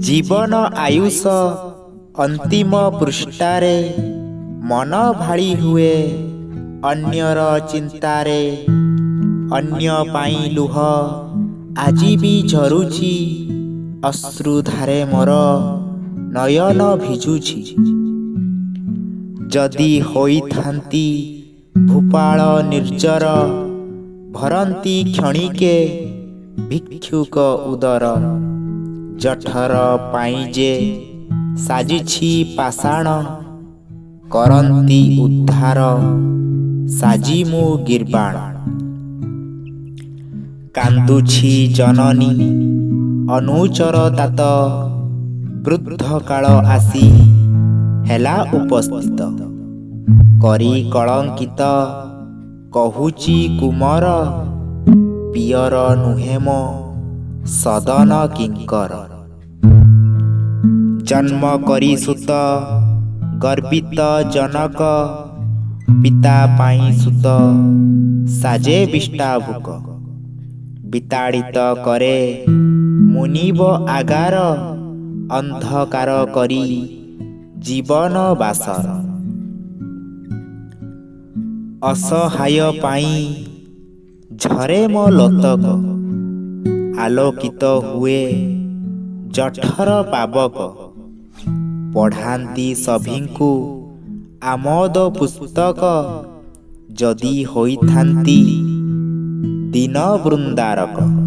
ଜୀବନ ଆୟୁଷ ଅନ୍ତିମ ପୃଷ୍ଠାରେ ମନ ଭାଳି ହୁଏ ଅନ୍ୟର ଚିନ୍ତାରେ। ଅନ୍ୟ ପାଇଁ ଲୁହ ଆଜି ବି ଝରୁଛି, ଅଶ୍ରୁଧାରେ ମୋର ନୟନ ଭିଜୁଛି। ଯଦି ହୋଇଥାନ୍ତି ଭୂପାଳ ନିର୍ଜର, ଭରନ୍ତି କ୍ଷଣିକେ ଭିକ୍ଷୁକ ଉଦର। ଜଠର ପାଇଁ ଯେ ସାଜିଛି ପାଷାଣ, କରନ୍ତି ଉଦ୍ଧାର ସାଜି ମୁଁ ଗିର୍ବାଣ। କାନ୍ଦୁଛି ଜନନୀ ଅନୁଚର ତାତ, ବୃଦ୍ଧ କାଳ ଆସି ହେଲା ଉପସ୍ଥିତ। କରି କଳଙ୍କିତ କହୁଛି କୁମର, ପିଅର ନୁହେଁ ମୋ ସଦନ କିଙ୍କର। ଜନ୍ମ କରି ସୁତ ଗର୍ବିତ ଜନକ, ପିତା ପାଇଁ ସୁତ ସାଜେ ବିଷ୍ଟାଭୁକ। ବିତାଡ଼ିତ କରେ ମୁନିବ ଆଗାର, ଅନ୍ଧକାର କରି ଜୀବନ ବାସର। ଅସହାୟ ପାଇଁ ଝରେ ମୋ ଲୋତକ, ଆଲୋକିତ ହୁଏ ଜଠର ପାବକ। ପଢ଼ାନ୍ତି ସଭିଙ୍କୁ ଆମୋଦ ପୁସ୍ତକ, ଯଦି ହୋଇଥାନ୍ତି ଦୀନ ବୃନ୍ଦାରକ।